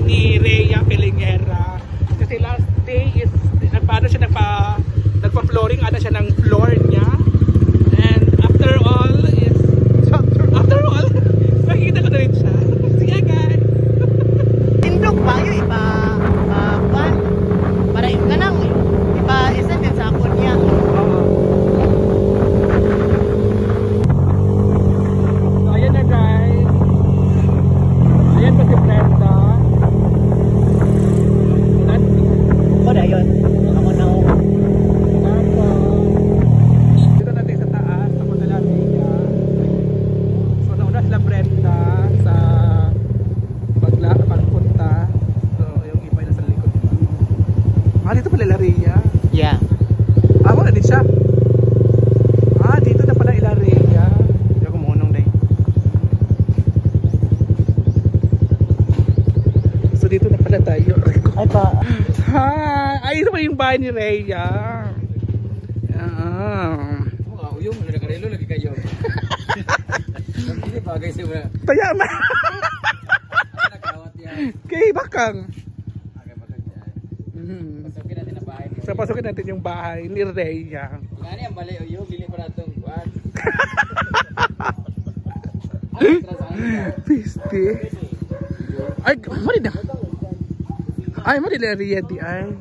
ni Rhea Pelingera. Kasi last day is nagpa-flooring ata siya ng floor niya. And after all nakikita ko na rin siya. Sige guys. Tindog pa yun, iba para yung ganang iba isa din sa ako niya. So ayan na guys. Ayan pa si Brenda. O na yun. Ako na ako. Dito natin sa taas. Ako na lang niya. So nauna sila Brenda sa pagpunta. So yung iba na sa likod. Dito pala la Rhea. Yeah. Wala din siya. Dito na pala ila Rhea. Hindi ako munong na So dito na pala tayo. Ay pa. Ito pala yung bahay ni Rhea. Uyong, nakarelo lagi kayo. Hindi bagay siya. Taya na. Nakawat yan. Kay Bakang. Pasukin natin ang bahay. So pasukin natin yung bahay ni Rhea. Ngani ang balay uyong, dili pa natong kuan. Piste. Ay, mali na. Ay, mali na Rhea di ay.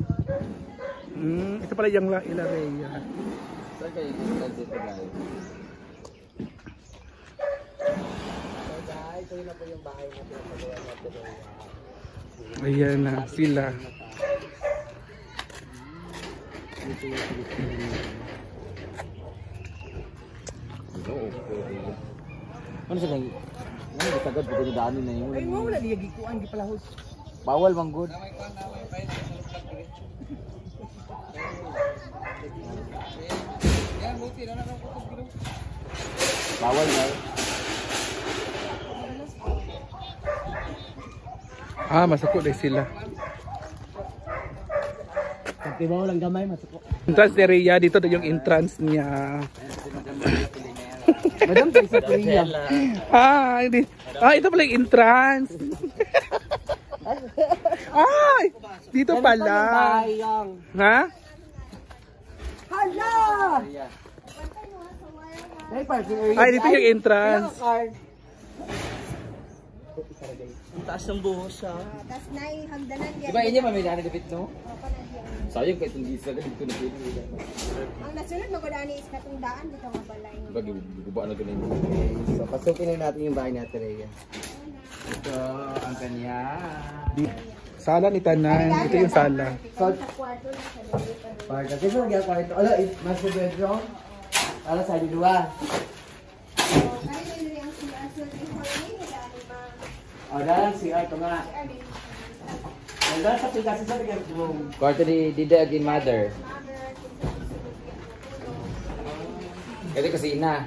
Ito pala yung ila Rhea. Saan kayo yung transit na guys? So guys, ito na po yung bahay na pinapagawa natin. Ayan na sila. Ano sa kang? Ano sa tagad ko daanin na yun? Ay wala di gikuan di palahos. Bawal bang good? Bawal na. Masuko na sila. Pagti mo lang gamay masuko. Entrance ni Rhea, dito na yung entrance niya. Madam sa Korea. Hindi. Ito pala yung entrance. Dito pala. Ha? Hala! Dito yung entrance. Ang taas ng buhos siya. Tapos naihagdanan yan. Diba inyo mamilani dapit no? Sayang kahit hindi isa dito na pili. Ang nasunod magudani is katong daan dito nga balay. Bagi guba na ganun. So pasukin na natin yung bahay natin Rhea. Ito ang kanya. Sala ni Tanan. Ito yung sala. So, Kwarto na sa dito. parang kasi nagya kwarto. Ala, master bedroom. Ala sa dua. Kaya nila yung sinasyon ni Jorge, nilani ma. Dalang si Arto nga. Dalang sa pagkasi sa bedroom. Kwarto ni Dida again mother. Ito kasi ina.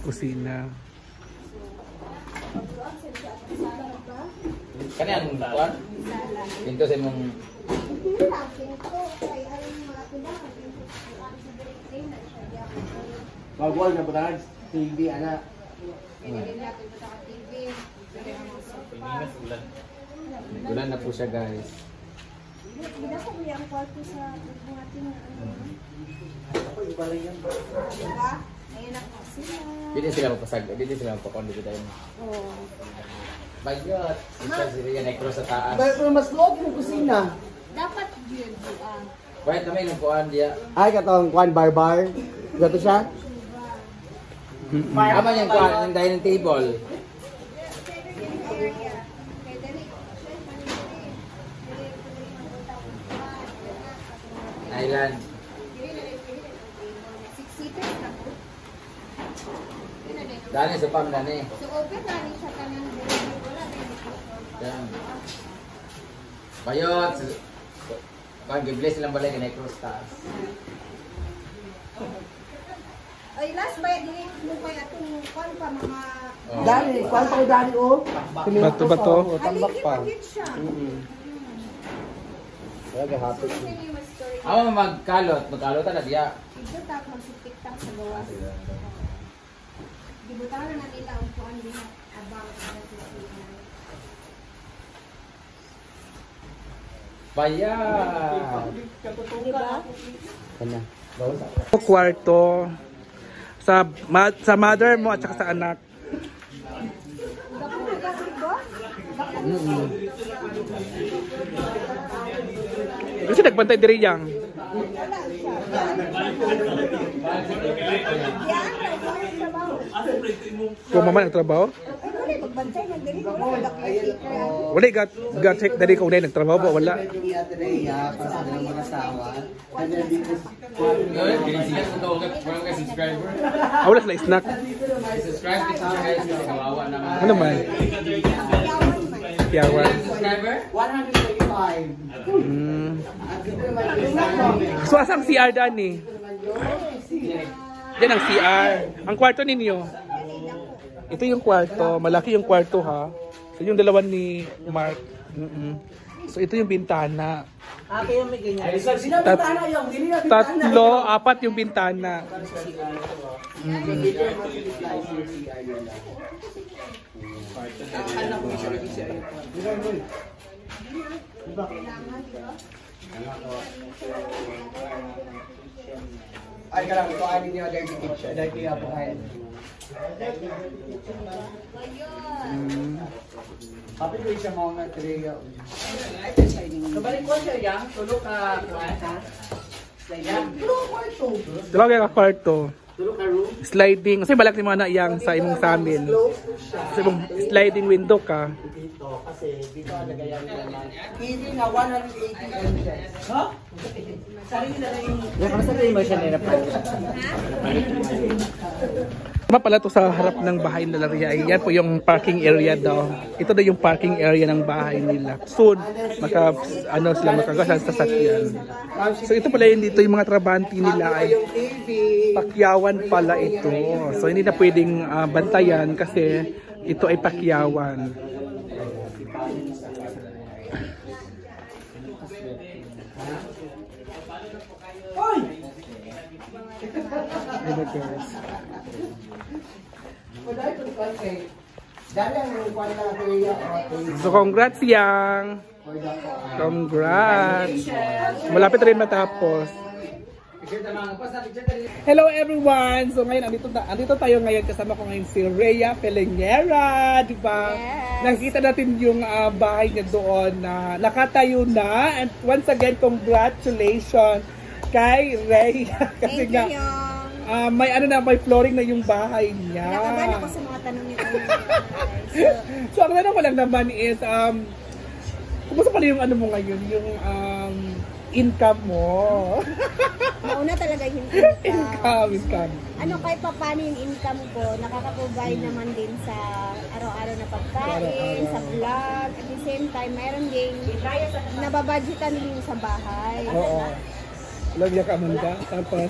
Kusina. Kani ang kuan? Pinto sa imong Hindi lang, pinto. Kaya ang mga pinaka, pinto. Ang sa direktrin na siya. Magwal na ba TV, anak? Pinilin natin ito sa TV. Gulan na po siya guys. Hindi ko may ang kwarto sa mga Iba lang yan. diba? Ayan ako sila. Dili sila magpasag, dili sila magpakon dito tayo. Oh. Bayot. Isa si Rian ay cross sa taas. Pero mas log yung kusina. Dapat yun, Bayot naman yung kuan dia. Ay, katong kwan barbar. Gato siya? Tama yung kuan, yung dining table. Island. 6 seaters na po. Dali sa pam dani. So open na rin siya kanan. Wala na Yan. Bayot. Kuan gibless silang balay ni cross taas. Ay, last ba din mo kay atong kon pa mga Dali, kwan pa ko dali o. Bato-bato. Tambak pa. siya. Talaga happy. Amo magkalot na diya. Ito tak magsitik-tak sa gawas. Gibutaran na nila ang kuan din abang sa sisihan. Bayan. Diba? Kana. Bawas Kwarto sa mother mo at saka sa anak. Kasi nagbantay diri yang. Kung mama nagtrabaho? Wala got check dari kung na nagtrabaho ba wala. Wala sila snack. Ano man? Piyawan. subscriber? 135. So asang CR daan ni? Yan ang CR. Ang kwarto ninyo. Ito yung kwarto. Malaki yung kwarto ha. So yung dalawa ni Mark. So ito yung bintana. Kayo may ganyan. Sino bintana yung? Tatlo, apat yung bintana. Ay, ka lang. Ito ay ninyo. Dirty kitchen. Dirty po kayo. Happy ko siya mga triya. Kabalik ko siya yang. Tulog ka. Tulog ko ito. Dalawa kaya ka kwarto. Tulog ka room. Sliding. Kasi balak ni mga yang sa imong samin. Sa imong sliding window ka. Dito. Kasi dito nagayan naman. TV na 180 inches. Ha? Sarili na lang yung... Kamusta kayo mo siya nirapan? Pala to sa harap ng bahay nila Ria. Yan po yung parking area daw. Ito daw yung parking area ng bahay nila. Soon, sila makagasan sa sasakyan. So ito pala yun dito, yung mga trabante nila ay pakyawan pala ito. So hindi na pwedeng bantayan kasi ito ay pakyawan. Hello guys. So congrats yang. Congrats. Malapit rin matapos. Hello everyone. So ngayon andito tayo ngayon, kasama ko ngayon si Rhea Pelengera, di ba? Yes. Nakita natin yung bahay niya doon na nakatayo na, and once again congratulations kay Rhea kasi nga may flooring na yung bahay niya. Nakaban ako sa mga tanong niyo. So ang tanong ko lang naman is kumusta pala yung mo ngayon, yung income mo? Mauna talaga yung Income. Ano, kahit pa paano yung income ko, nakaka-provide naman din sa araw-araw na pagkain, sa vlog. At the same time, mayroon din nababudgetan din sa bahay. Oo. Lagyan ka munda. Tapos.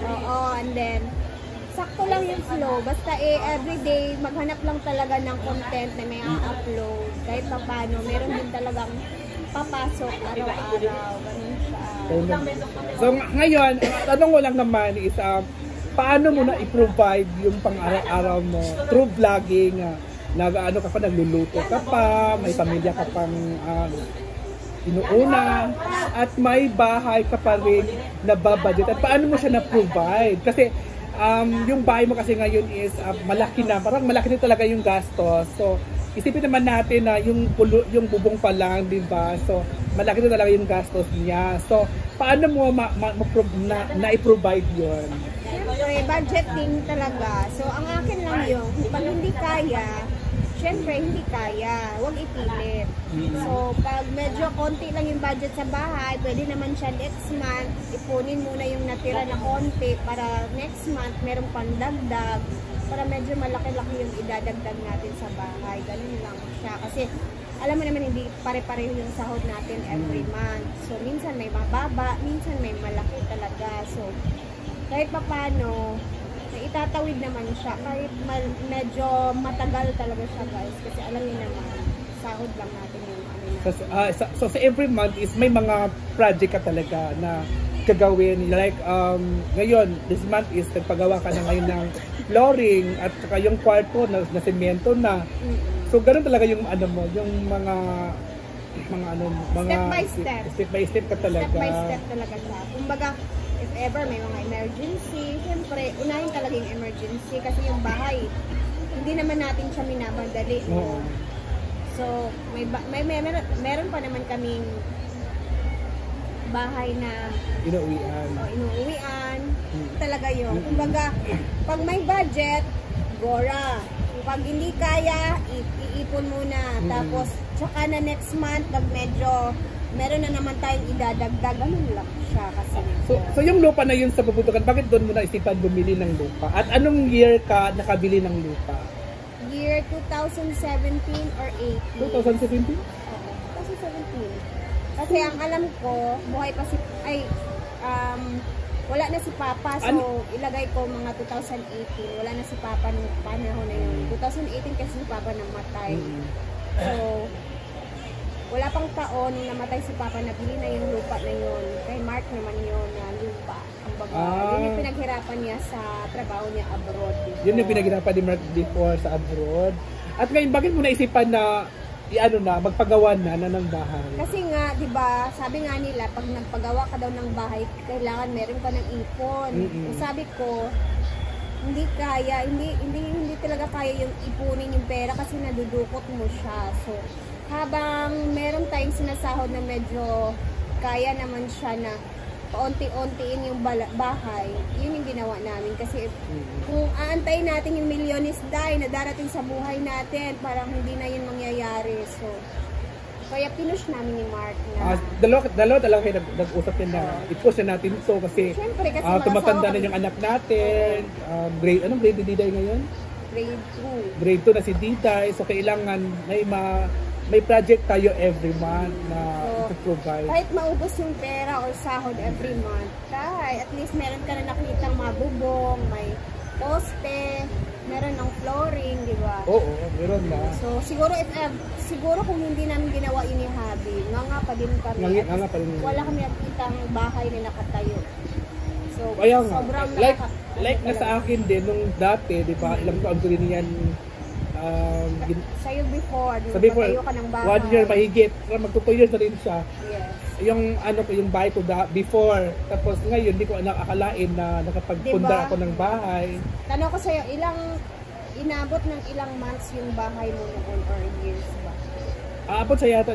Oo, and then, sakto lang yung flow. Basta everyday, maghanap lang talaga ng content na may upload. Kahit pa paano, meron din talagang papasok araw-araw. Ganun siya. So ngayon, tanong ko lang naman is, paano mo na i-provide yung pang-araw-araw mo through vlogging? Nag-ano ka pa, nagluluto ka pa, may pamilya ka pang inuuna, at may bahay ka pa rin na babudget. At paano mo siya na-provide? Kasi yung bahay mo kasi ngayon is malaki na, parang malaki na talaga yung gastos. So isipin naman natin na yung bubong pa lang, di ba? So malaki na talaga yung gastos niya. So paano mo na-i-provide yun? Siyempre, budgeting talaga. So ang akin lang yung, pag hindi kaya, siyempre hindi kaya, huwag ipilit. So pag medyo konti lang yung budget sa bahay, pwede naman siya next month, ipunin muna yung natira na konti para next month meron pang dagdag, para medyo malaki-laki yung idadagdag natin sa bahay. Ganun lang siya. Kasi alam mo naman, hindi pare-pareho yung sahod natin every month. So minsan may mababa, minsan may malaki talaga. So kahit pa paano, itatawid naman siya. Kahit medyo matagal talaga siya, guys. Kasi alam niyo naman, sahod lang natin yung So sa every month is may mga project ka talaga na gagawin. Like ngayon, this month is nagpagawa ka na ngayon ng flooring at saka yung kwarto na semento na. So ganun talaga yung yung mga mga ano, mga Step by step. Step by step ka talaga. Step by step talaga siya. Kumbaga, if ever may mga emergency, syempre, unahin talaga yung emergency kasi yung bahay, hindi naman natin siya minamadali. Oo. So, meron pa naman kaming bahay na inuuwian. Talaga yun. Kumbaga, pag may budget, gora. Pag hindi kaya, iipon muna. Tapos, tsaka na next month, pag medyo meron na naman tayong idadagdag, ganun lang siya kasi. So yung lupa na yun sa puputukan, bakit doon mo na isipan bumili ng lupa? At anong year ka nakabili ng lupa? Year 2017 or 18. 2017? Oo, 2017. Kasi ang alam ko, buhay pa wala na si Papa, so ilagay ko mga 2018. Wala na si Papa nung panahon na yun. 2018 kasi si Papa namatay. So, wala pang taon nung namatay si Papa, nabili na yung lupa na yun. Kay Mark naman yun na lupa. Yun yung pinaghirapan niya sa trabaho niya abroad. Before. Yun yung pinaghirapan ni Mark before sa abroad. At ngayon, bakit mo naisipan na magpagawa na ng bahay? Kasi nga, di ba, sabi nga nila, pag nagpagawa ka daw ng bahay, kailangan meron ka ng ipon. Sabi ko, hindi kaya, hindi talaga kaya yung ipunin yung pera kasi nadudukot mo siya. So, habang meron tayong sinasahod na medyo kaya naman siya na paunti-untiin yung bahay, yun yung ginawa namin. Kasi kung aantayin natin yung milyones na darating sa buhay natin, parang hindi na yun mangyayari. So, kaya pinush namin ni Mark na dalawa talaga kayo nag-usap din na i-push na natin ito kasi, syempre, kasi tumatanda na yung anak natin. Anong grade ni Diday ngayon? Grade 2. Grade 2 na si Diday. So kailangan may project tayo every month na i-provide. Kahit maubos yung pera or sahod every month, at least meron ka na nakitang mabubong, may poste, meron ng flooring, di ba? Oo, meron na. So, siguro kung hindi namin ginawa yun ni Habi, nga pa din kami. Nga pa rin. Wala kami nakitang bahay na nakatayo. So, kaya nga, sobrang like na sa akin din, nung dati, di ba, ilang taon ko rin yan, sa'yo before, before, ka ng bahay. 1 year mahigit, magto 2 years na rin siya. Yes. Yung bahay ko before, tapos ngayon, hindi ko nakakalain na nakapagpunda ako ng bahay. Tanong ko sa'yo, inabot ng ilang months yung bahay mo noon or years ba? Aabot siya yata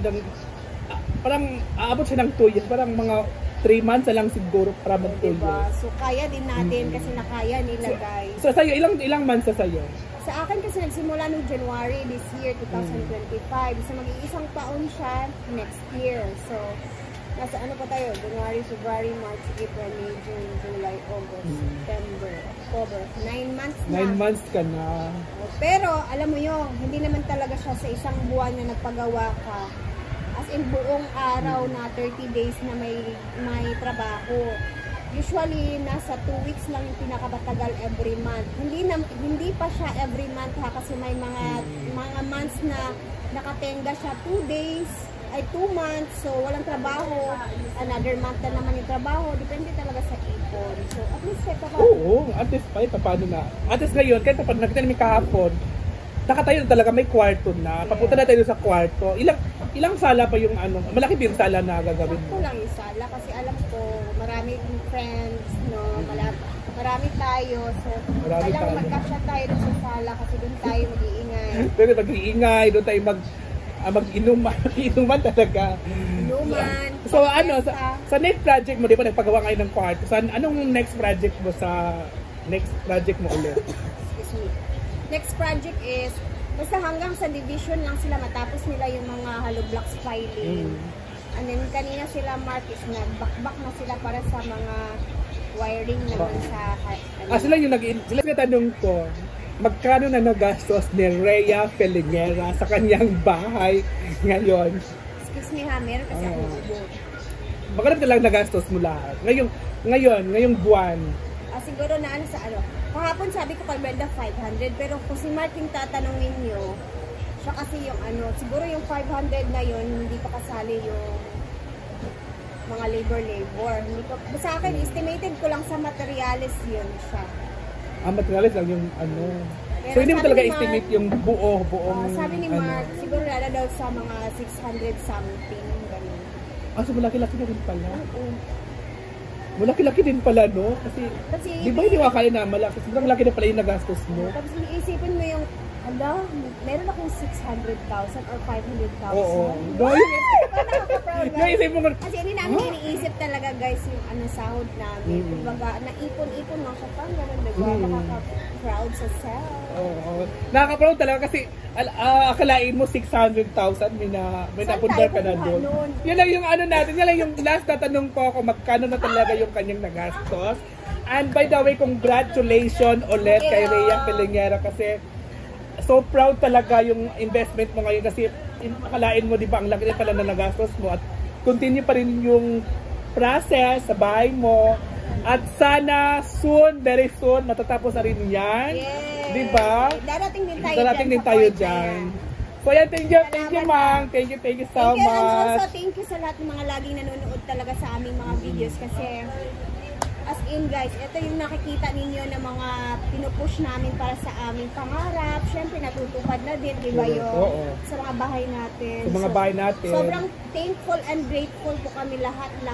aabot siya ng 2 years, parang mga 3 months na lang siguro para mag 2 diba? years. So kaya din natin kasi nakaya nilagay. So sa'yo, ilang months na sa'yo? Sa akin kasi nagsimula noong January this year, 2025. So mag-iisang taon siya next year. So nasa ano pa tayo? January, February, March, April, May, June, July, August, September, October. 9 months na. 9 months ka na. Pero alam mo yun, hindi naman talaga siya sa isang buwan na nagpagawa ka. As in buong araw na 30 days na may trabaho. Usually, nasa 2 weeks lang yung pinakabatagal every month. Hindi pa siya every month ha, kasi may mga months na nakatenga siya 2 days, ay 2 months, so walang trabaho. Another month na naman yung trabaho. Depende talaga sa ipon. So, at least kahit pa Oo, at least paano na. At least ngayon, kahit pa nakita namin kahapon, nakatayo na talaga, may kwarto na. Papunta na tayo sa kwarto. Ilang sala pa yung malaki pa yung sala na gagawin mo? Sakto lang yung sala kasi alam ko maraming friends, no? Marami tayo. So, kailangan magkasya tayo dun sa sala kasi dun tayo mag-iingay. Pero mag-iingay, doon tayo mag-inuman talaga. Inuman. So sa next project mo, di ba nagpagawa ngayon ng kwarto? So, anong next project mo ulit? Excuse me. Next project is basta hanggang sa division lang sila matapos nila yung mga hollow blocks filing. And then kanina sila Mark is nagbakbak na sila para sa mga wiring naman sa sila yung sila tanong ko, magkano na nagastos ni Rhea Feliguera sa kanyang bahay ngayon? Excuse me ha, meron kasi akong ubo. Magkano talagang nagastos mo lahat? Ngayong buwan? Siguro na kahapon sabi ko kay Brenda 500, pero kung si Mark yung tatanungin nyo, siya kasi yung siguro yung 500 na yun, hindi pa kasali yung mga labor. Hindi ko, sa akin, estimated ko lang sa materials yun siya. Materials lang yung Pero So hindi mo sabi talaga ni Mark, estimate yung buong sabi ni ano. Mark, siguro lala daw sa mga 600 something, ganun. Ah, so malaki-laki na rin pala. Oo. Malaki-laki din pala, no? Kasi, Kasi, di ba hindi kaya na malaki? Sobrang laki na pala yung nagastos mo. tapos iisipin mo yung, ala, meron akong 600,000 or 500,000. Oo. Wow! Yung Nakaka-proud yung isip mo nga, Kasi hindi namin iniisip talaga guys yung ano sahod namin. Kumbaga, naipon-ipon lang siya pang gano'n, diba? Nakaka-proud sa self. oo. Nakaka-proud talaga kasi akalain mo 600,000 may Saan napundar tayo ka na kukuha doon. nun? Yun lang yung ano natin, yun lang yung last na tanong ko kung magkano na talaga yung kanyang nagastos. And by the way, congratulations ulit kay Rhea Pelingera kasi so proud talaga yung investment mo ngayon kasi akalain mo, di ba, ang laki na pala na nagastos mo at continue pa rin yung process sa bahay mo at sana soon, very soon, matatapos na rin yan. Yes. Di ba? Darating din tayo Darating din dyan sa tayo point na dyan. yan. So yan, thank you ma'am. Thank you so Thank you, and much. also thank you sa lahat ng mga laging nanonood talaga sa aming mga videos kasi as in guys, ito yung nakikita ninyo na mga pinupush namin para sa aming pangarap. Siyempre natutupad na din, di ba yun? Oo. Sa mga bahay natin. Sa mga bahay natin. Sobrang thankful and grateful po kami lahat na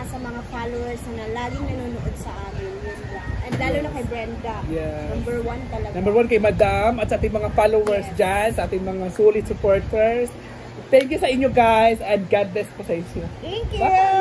sa mga followers na laging nanonood sa amin. Yun lang. And lalo na kay Brenda. Yes. Number 1 talaga. Number 1 kay Madam at sa ating mga followers dyan, sa ating mga solid supporters. Thank you sa inyo guys and God bless po sa inyo. Thank you! Bye!